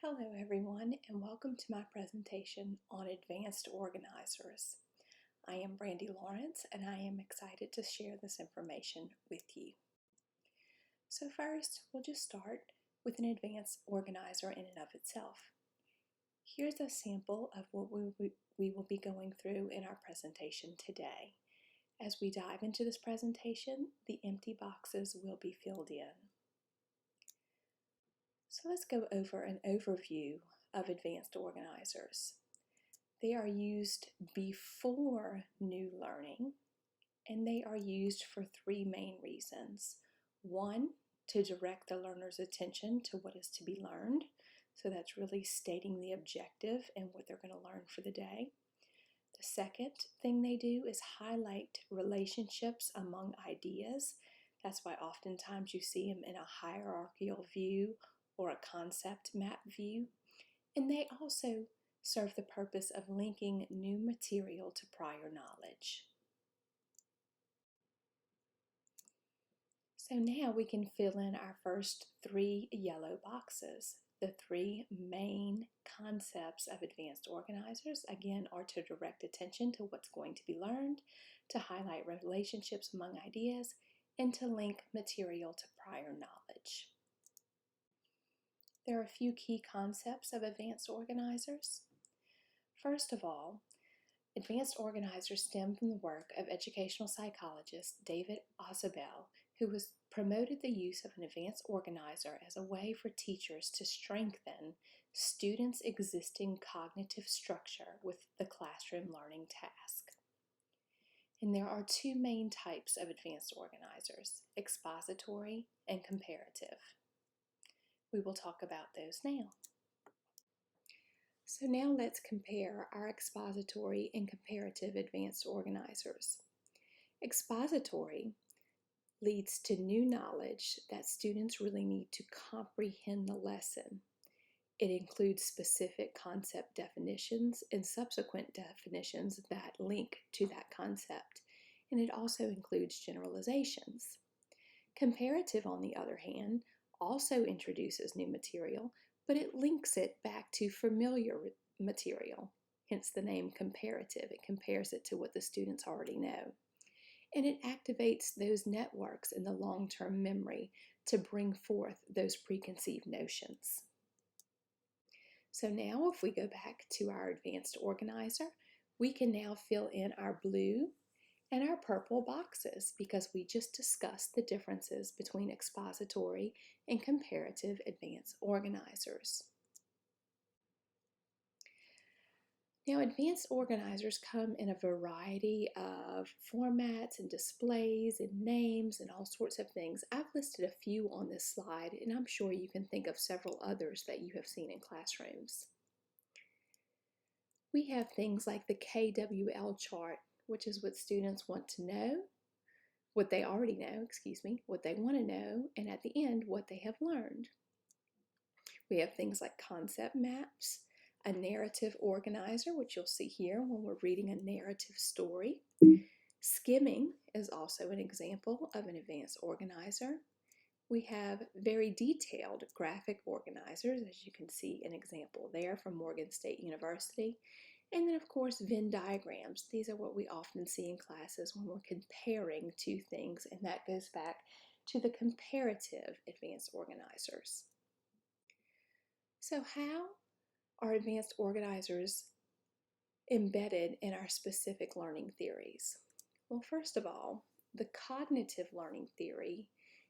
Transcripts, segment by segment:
Hello everyone and welcome to my presentation on advanced organizers. I am Brandy Lawrence and I am excited to share this information with you. So first, we'll just start with an advanced organizer in and of itself. Here's a sample of what we will be going through in our presentation today. As we dive into this presentation, the empty boxes will be filled in. So let's go over an overview of advanced organizers. They are used before new learning, and they are used for three main reasons. One, to direct the learner's attention to what is to be learned. So that's really stating the objective and what they're going to learn for the day. The second thing they do is highlight relationships among ideas. That's why oftentimes you see them in a hierarchical view or a concept map view. And they also serve the purpose of linking new material to prior knowledge. So now we can fill in our first three yellow boxes. The three main concepts of advanced organizers, again, are to direct attention to what's going to be learned, to highlight relationships among ideas, and to link material to prior knowledge. There are a few key concepts of advanced organizers. First of all, advanced organizers stem from the work of educational psychologist David Ausubel, who has promoted the use of an advanced organizer as a way for teachers to strengthen students' existing cognitive structure with the classroom learning task. And there are two main types of advanced organizers: expository and comparative. We will talk about those now. So now let's compare our expository and comparative advanced organizers. Expository leads to new knowledge that students really need to comprehend the lesson. It includes specific concept definitions and subsequent definitions that link to that concept, and it also includes generalizations. Comparative, on the other hand, also introduces new material, but it links it back to familiar material, hence the name comparative. It compares it to what the students already know. And it activates those networks in the long-term memory to bring forth those preconceived notions. So now if we go back to our advanced organizer, we can now fill in our blue and our purple boxes because we just discussed the differences between expository and comparative advanced organizers. Now, advanced organizers come in a variety of formats and displays and names and all sorts of things. I've listed a few on this slide, and I'm sure you can think of several others that you have seen in classrooms. We have things like the KWL chart, which is what students want to know, what they already know, what they want to know, and at the end, what they have learned. We have things like concept maps, a narrative organizer, which you'll see here when we're reading a narrative story. Skimming is also an example of an advanced organizer. We have very detailed graphic organizers, as you can see an example there from Morgan State University. And then, of course, Venn diagrams. These are what we often see in classes when we're comparing two things, and that goes back to the comparative advanced organizers. So how are advanced organizers embedded in our specific learning theories? Well, first of all, the cognitive learning theory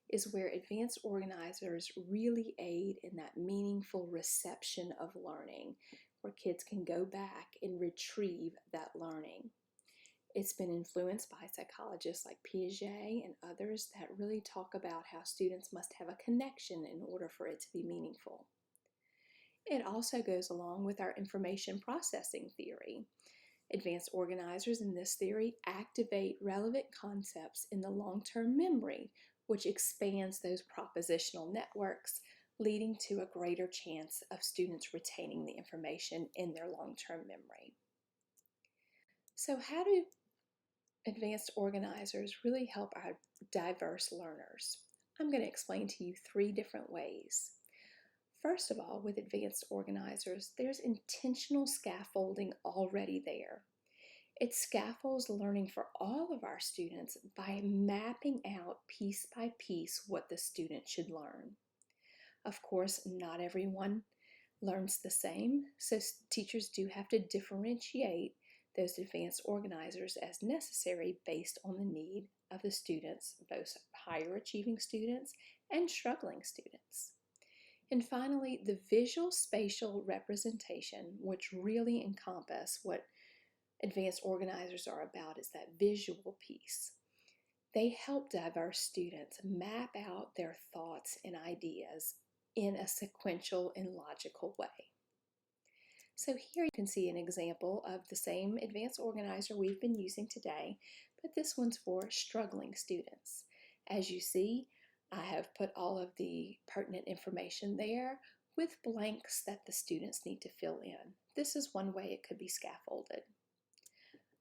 is where advanced organizers really aid in that meaningful reception of learning, where kids can go back and retrieve that learning. It's been influenced by psychologists like Piaget and others that really talk about how students must have a connection in order for it to be meaningful. It also goes along with our information processing theory. Advanced organizers in this theory activate relevant concepts in the long-term memory, which expands those propositional networks, leading to a greater chance of students retaining the information in their long-term memory. So how do advanced organizers really help our diverse learners? I'm going to explain to you three different ways. First of all, with advanced organizers, there's intentional scaffolding already there. It scaffolds learning for all of our students by mapping out piece by piece what the student should learn. Of course, not everyone learns the same, so teachers do have to differentiate those advanced organizers as necessary based on the need of the students, both higher achieving students and struggling students. And finally, the visual spatial representation, which really encompass what advanced organizers are about, is that visual piece. They help diverse students map out their thoughts and ideas in a sequential and logical way. So here you can see an example of the same advanced organizer we've been using today, but this one's for struggling students. As you see, I have put all of the pertinent information there with blanks that the students need to fill in. This is one way it could be scaffolded.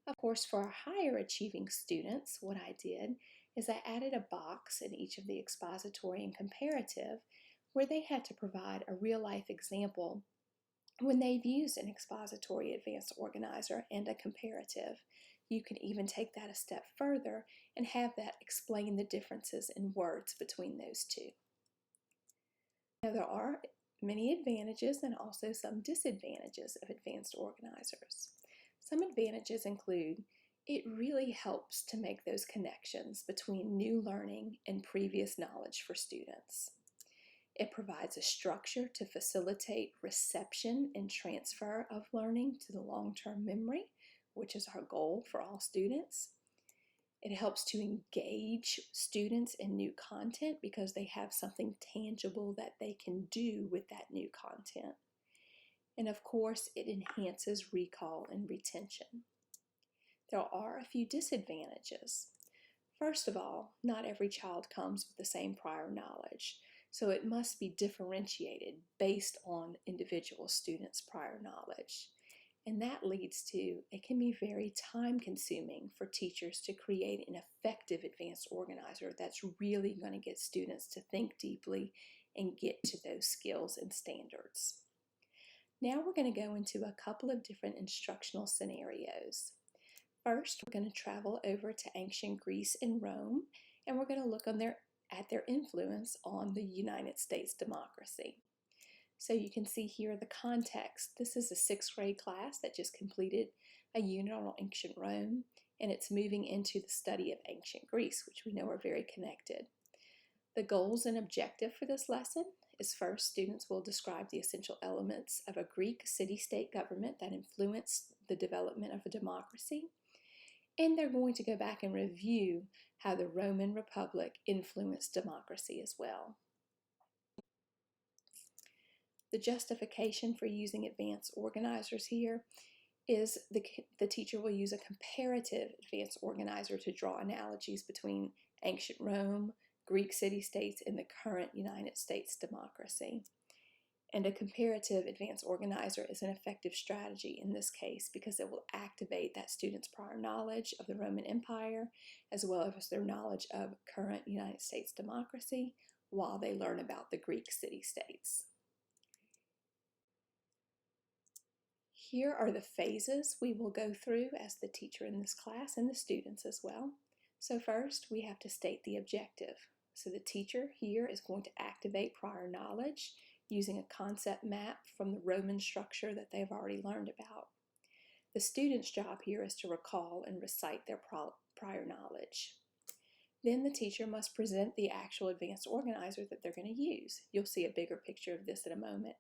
Of course, for our higher achieving students, what I did is I added a box in each of the expository and comparative where they had to provide a real-life example when they've used an expository advanced organizer and a comparative. You can even take that a step further and have that explain the differences in words between those two. Now, there are many advantages and also some disadvantages of advanced organizers. Some advantages include it really helps to make those connections between new learning and previous knowledge for students. It provides a structure to facilitate reception and transfer of learning to the long-term memory, which is our goal for all students. It helps to engage students in new content because they have something tangible that they can do with that new content. And of course, it enhances recall and retention. There are a few disadvantages. First of all, not every child comes with the same prior knowledge, so it must be differentiated based on individual students' prior knowledge. And that leads to, it can be very time consuming for teachers to create an effective advanced organizer that's really going to get students to think deeply and get to those skills and standards. Now we're going to go into a couple of different instructional scenarios. First, we're going to travel over to ancient Greece and Rome, and we're going to look at their influence on the United States democracy. So you can see here the context. This is a 6th grade class that just completed a unit on ancient Rome, and it's moving into the study of ancient Greece, which we know are very connected. The goals and objective for this lesson is first, students will describe the essential elements of a Greek city-state government that influenced the development of a democracy, and they're going to go back and review how the Roman Republic influenced democracy as well. The justification for using advanced organizers here is the teacher will use a comparative advanced organizer to draw analogies between ancient Rome, Greek city-states, and the current United States democracy. And a comparative advanced organizer is an effective strategy in this case because it will activate that student's prior knowledge of the Roman Empire as well as their knowledge of current United States democracy while they learn about the Greek city-states. Here are the phases we will go through as the teacher in this class and the students as well. So first, we have to state the objective. So the teacher here is going to activate prior knowledge using a concept map from the Roman structure that they've already learned about. The student's job here is to recall and recite their prior knowledge. Then the teacher must present the actual advanced organizer that they're going to use. You'll see a bigger picture of this in a moment.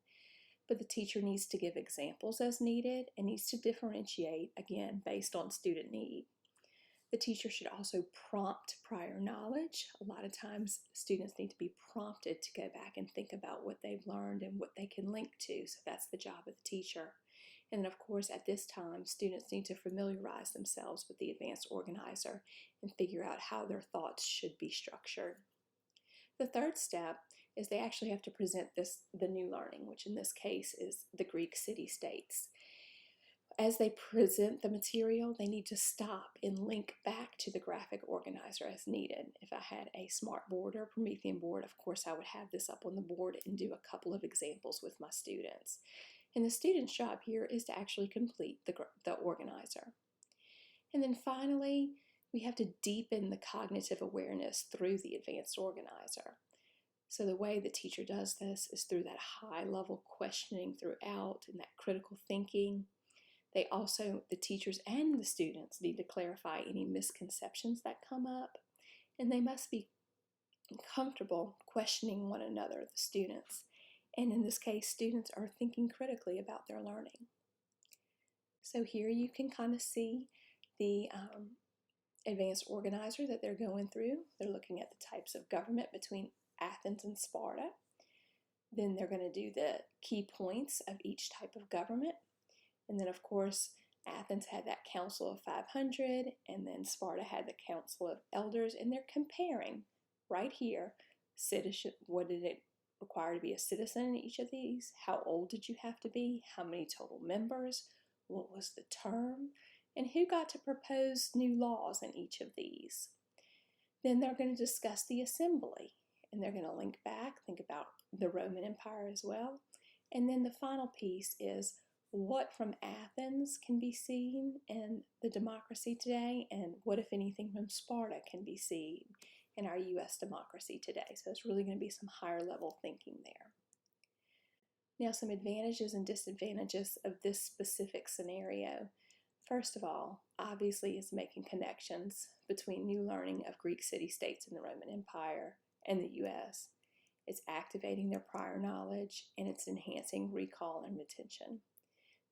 But the teacher needs to give examples as needed and needs to differentiate, again, based on student need. The teacher should also prompt prior knowledge. A lot of times students need to be prompted to go back and think about what they've learned and what they can link to, so that's the job of the teacher. And of course, at this time, students need to familiarize themselves with the advanced organizer and figure out how their thoughts should be structured. The third step is they actually have to present the new learning, which in this case is the Greek city-states. as they present the material, they need to stop and link back to the graphic organizer as needed. If I had a Smartboard or Promethean board, of course I would have this up on the board and do a couple of examples with my students. And the student's job here is to actually complete the organizer. And then finally, we have to deepen the cognitive awareness through the advanced organizer. So the way the teacher does this is through that high-level questioning throughout and that critical thinking. The teachers and the students need to clarify any misconceptions that come up, and they must be comfortable questioning one another, the students. And in this case, students are thinking critically about their learning. So here you can kind of see the advanced organizer that they're going through. They're looking at the types of government between Athens and Sparta. Then they're going to do the key points of each type of government. And then, of course, Athens had that Council of 500, and then Sparta had the Council of Elders, and they're comparing right here, citizenship, what did it require to be a citizen in each of these? How old did you have to be? How many total members? What was the term? And who got to propose new laws in each of these? Then they're going to discuss the assembly, and they're going to link back, think about the Roman Empire as well. And then the final piece is what from Athens can be seen in the democracy today, and what, if anything, from Sparta can be seen in our U.S. democracy today. So it's really going to be some higher level thinking there. Now, some advantages and disadvantages of this specific scenario. First of all, obviously, is making connections between new learning of Greek city-states in the Roman Empire and the U.S. It's activating their prior knowledge, and it's enhancing recall and retention.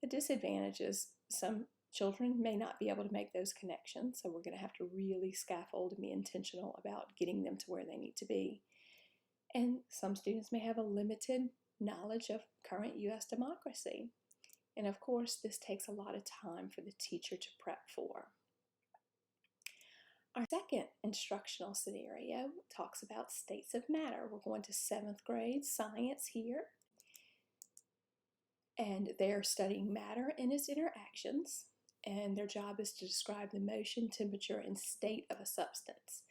The disadvantages, some children may not be able to make those connections, so we're going to have to really scaffold and be intentional about getting them to where they need to be. And some students may have a limited knowledge of current U.S. democracy. And of course, this takes a lot of time for the teacher to prep for. Our second instructional scenario talks about states of matter. We're going to 7th grade science here. And they're studying matter and its interactions, and their job is to describe the motion, temperature, and state of a substance.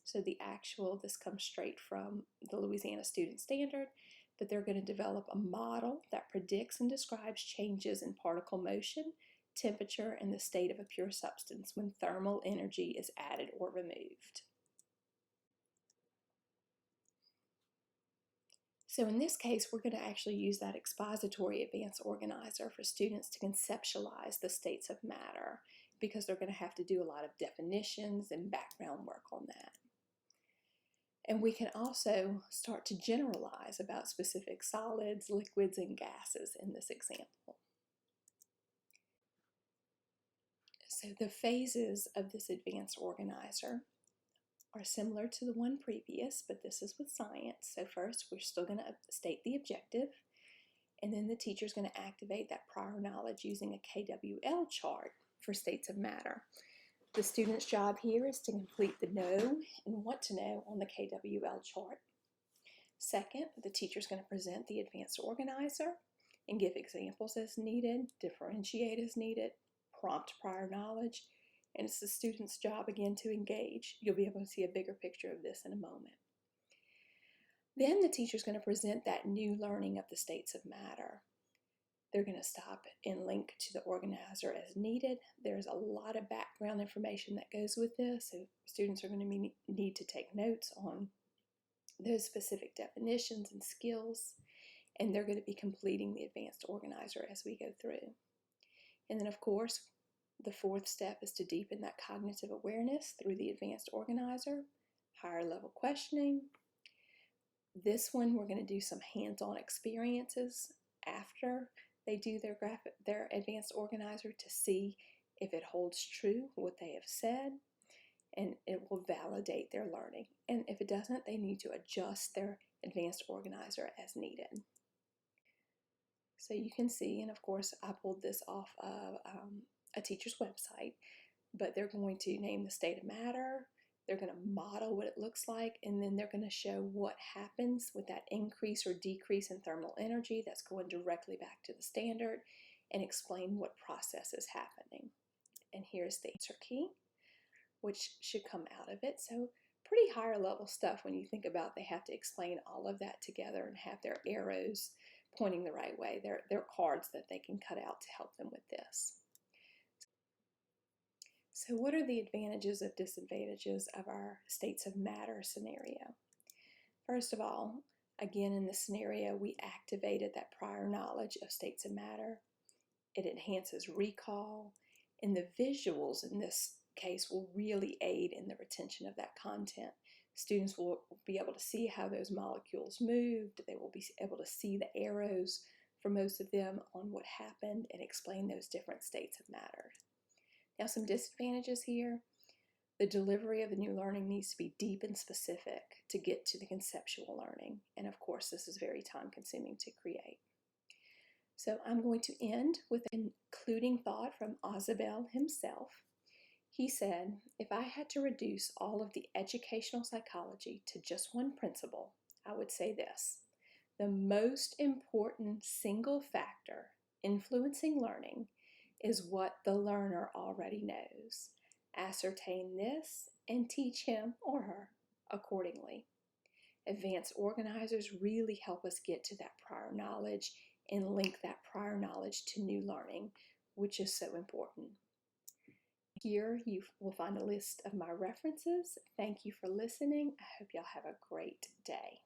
So this comes straight from the Louisiana Student Standard, but they're going to develop a model that predicts and describes changes in particle motion, temperature, and the state of a pure substance when thermal energy is added or removed. So in this case, we're going to actually use that expository advanced organizer for students to conceptualize the states of matter, because they're going to have to do a lot of definitions and background work on that. And we can also start to generalize about specific solids, liquids, and gases in this example. So the phases of this advanced organizer are similar to the one previous, but this is with science. So first, we're still going to state the objective, and then the teacher is going to activate that prior knowledge using a KWL chart for states of matter. The student's job here is to complete the know and want to know on the KWL chart. Second, the teacher is going to present the advanced organizer and give examples as needed, differentiate as needed, prompt prior knowledge, and it's the student's job again to engage. You'll be able to see a bigger picture of this in a moment. Then the teacher is going to present that new learning of the states of matter. They're going to stop and link to the organizer as needed. There's a lot of background information that goes with this, so students are going to need to take notes on those specific definitions and skills, and they're going to be completing the advanced organizer as we go through. And then, of course, the fourth step is to deepen that cognitive awareness through the advanced organizer, higher level questioning. This one, we're going to do some hands-on experiences after they do their advanced organizer to see if it holds true what they have said, and it will validate their learning. And if it doesn't, they need to adjust their advanced organizer as needed. So you can see, and of course I pulled this off of a teacher's website, but they're going to name the state of matter, they're going to model what it looks like, and then they're going to show what happens with that increase or decrease in thermal energy that's going directly back to the standard, and explain what process is happening. And here's the answer key, which should come out of it. So pretty higher level stuff when you think about they have to explain all of that together and have their arrows pointing the right way. They're cards that they can cut out to help them with this. So what are the advantages and disadvantages of our states of matter scenario? First of all, again in this scenario, we activated that prior knowledge of states of matter. It enhances recall, and the visuals in this case will really aid in the retention of that content. Students will be able to see how those molecules moved. They will be able to see the arrows for most of them on what happened and explain those different states of matter. Now, some disadvantages here. The delivery of the new learning needs to be deep and specific to get to the conceptual learning. And of course, this is very time consuming to create. So I'm going to end with an concluding thought from Ausubel himself. He said, if I had to reduce all of the educational psychology to just one principle, I would say this: the most important single factor influencing learning is what the learner already knows. Ascertain this and teach him or her accordingly. Advanced organizers really help us get to that prior knowledge and link that prior knowledge to new learning, which is so important. Here you will find a list of my references. Thank you for listening. I hope y'all have a great day.